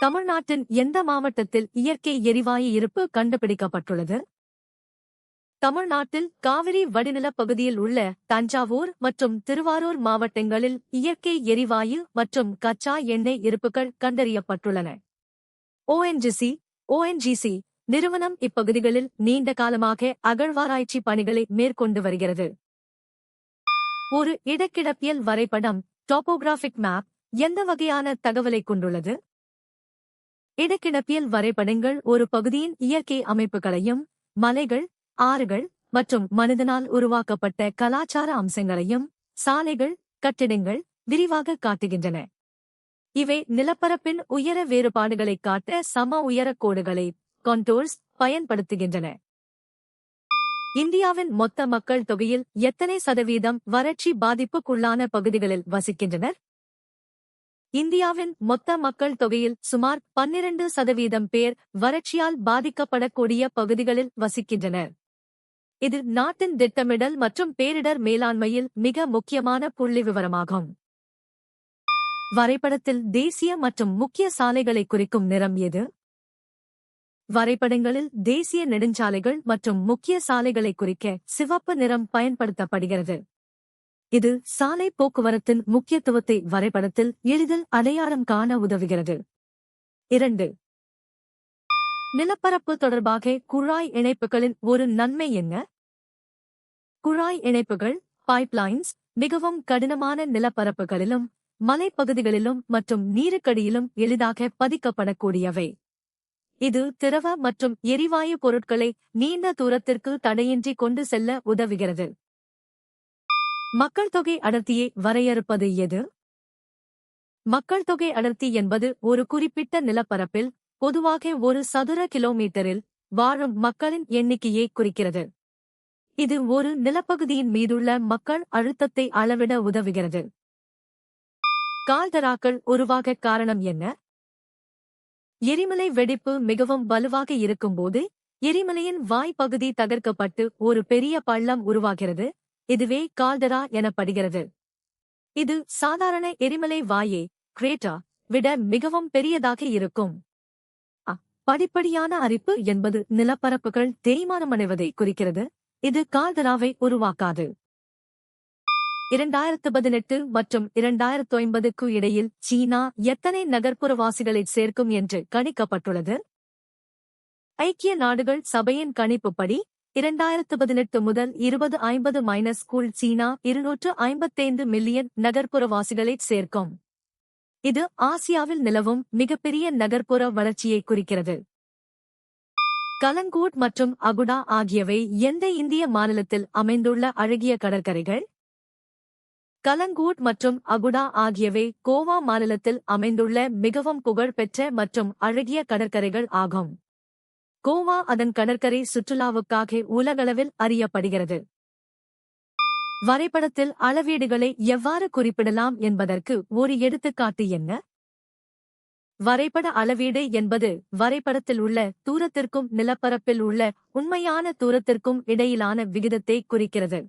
தமிழ்நாட்டின் எந்த மாவட்டத்தில் இயற்கை எரிவாயு இருப்பு கண்டுபிடிக்கப்பட்டுள்ளது? தமிழ்நாட்டில் காவிரி வடிநிலப் பகுதியில் உள்ள தஞ்சாவூர் மற்றும் திருவாரூர் மாவட்டங்களில் இயற்கை எரிவாயு மற்றும் கச்சா எண்ணெய் இருப்புகள் கண்டறியப்பட்டுள்ளன. ONGC நிறுவனம் இப்பகுதிகளில் நீண்ட காலமாக அகழ்வாராய்ச்சி பணிகளை மேற்கொண்டு வருகிறது. ஒரு இடக்கிடப்பியல் வரைபடம் டோபோகிராஃபிக் மேப் எந்த வகையான தகவலை கொண்டுள்ளது? இடக்கிடப்பியல் வரைபடங்கள் ஒரு பகுதியின் இயற்கை அமைப்புகளையும் மலைகள், ஆறுகள் மற்றும் மனிதனால் உருவாக்கப்பட்ட கலாச்சார அம்சங்களையும் சாலைகள், கட்டிடங்கள் விரிவாக காட்டுகின்றன. இவை நிலப்பரப்பின் உயர வேறுபாடுகளைக் காட்ட சம உயரக் கோடுகளை கான்டூர்ஸ் பயன்படுத்துகின்றன. இந்தியாவின் மொத்த மக்கள் தொகையில் எத்தனை சதவீதம் வறட்சி பாதிப்புக்குள்ளான பகுதிகளில் வசிக்கின்றனர்? இந்தியாவின் மொத்த மக்கள் தொகையில் சுமார் 12% பேர் வறட்சியால் பாதிக்கப்படக்கூடிய பகுதிகளில் வசிக்கின்றனர். இது நாட்டின் திட்டமிடல் மற்றும் பேரிடர் மேலாண்மையில் மிக முக்கியமான புள்ளிவிவரமாகும். வரைபடத்தில் தேசிய மற்றும் முக்கிய சாலைகளை குறிக்கும் நிறம் எது? வரைபடங்களில் தேசிய நெடுஞ்சாலைகள் மற்றும் முக்கிய சாலைகளை குறிக்க சிவப்பு நிறம் பயன்படுத்தப்படுகிறது. இது சாலை போக்குவரத்தின் முக்கியத்துவத்தை வரைபடத்தில் எளிதில் அடையாளம் காண உதவுகிறது. 2. நிலப்பரப்பு தொடர்பாக குழாய் இணைப்புகளின் ஒரு நன்மை என்ன? குழாய் இணைப்புகள் பைப்லைன்ஸ் மிகவும் கடினமான நிலப்பரப்புகளிலும் மலைப்பகுதிகளிலும் மற்றும் நீருக்கடியிலும் எளிதாக பதிக்கப்படக்கூடியவை. இது திரவ மற்றும் எரிவாயு பொருட்களை நீண்ட தூரத்திற்கு தடையின்றி கொண்டு செல்ல உதவுகிறது. மக்கள் தொகை அடர்த்தியை வரையறுப்பது எது? மக்கள் தொகை அடர்த்தி என்பது ஒரு குறிப்பிட்ட நிலப்பரப்பில் பொதுவாக ஒரு சதுர கிலோமீட்டரில் வாழும் மக்களின் எண்ணிக்கையை குறிக்கிறது. இது ஒரு நிலப்பகுதியின் மீதுள்ள மக்கள் அழுத்தத்தை அளவிட உதவுகிறது. கால்டெராக்கள் உருவாக காரணம் என்ன? எரிமலை வெடிப்பு மிகவும் வலுவாக இருக்கும்போது எரிமலையின் வாய்ப்பகுதி தகர்க்கப்பட்டு ஒரு பெரிய பள்ளம் உருவாகிறது. இதுவே கால்டெரா எனப்படுகிறது. இது சாதாரண எரிமலை வாயை கிரேட்டா விட மிகவும் பெரியதாக இருக்கும். படிப்படியான அரிப்பு என்பது நிலப்பரப்புகள் தேய்மானமடைவதை குறிக்கிறது. இது கால்டெராவை உருவாக்காது. 2018 மற்றும் 2050க்கு இடையில் சீனா எத்தனை நகர்ப்புறவாசிகளைச் சேர்க்கும் என்று கணிக்கப்பட்டுள்ளது? ஐக்கிய நாடுகள் சபையின் கணிப்புப்படி 2018 முதல் 2050 சீனா 255 மில்லியன் நகர்ப்புறவாசிகளைச் சேர்க்கும். இது ஆசியாவில் நிலவும் மிகப்பெரிய நகர்ப்புற வளர்ச்சியை குறிக்கிறது. கலங்கூட் மற்றும் அகுடா ஆகியவை எந்த இந்திய மாநிலத்தில் அமைந்துள்ள அழகிய கடற்கரைகள்? கலங்கூட் மற்றும் அகுடா ஆகியவை கோவா மாநிலத்தில் அமைந்துள்ள மிகவும் புகழ்பெற்ற மற்றும் அழகிய கடற்கரைகள் ஆகும். கோவா அதன் கடற்கரை சுற்றுலாவுக்காக உலகளவில் அறியப்படுகிறது. வரைபடத்தில் அளவீடுகளை எவ்வாறு குறிப்பிடலாம் என்பதற்கு ஒரு எடுத்துக்காட்டு என்ன? வரைபட அளவீடு என்பது வரைபடத்தில் உள்ள தூரத்திற்கும் நிலப்பரப்பில் உள்ள உண்மையான தூரத்திற்கும் இடையிலான விகிதத்தை குறிக்கிறது.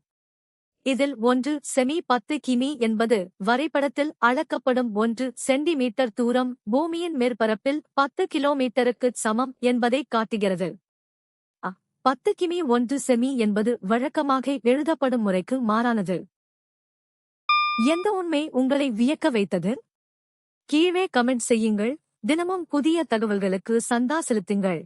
இதில் 1 செமி 10 கிமி என்பது வரைபடத்தில் அளக்கப்படும் 1 சென்டிமீட்டர் தூரம் பூமியின் மேற்பரப்பில் 10 கிலோமீட்டருக்கு சமம் என்பதை காட்டுகிறது. 10 கிமி 1 செமி என்பது வழக்கமாக எழுதப்படும் முறைக்கு மாறானது. எந்த உண்மை உங்களை வியக்க வைத்தது? கீழே கமெண்ட் செய்யுங்கள். தினமும் புதிய தகவல்களுக்கு சந்தா செலுத்துங்கள்.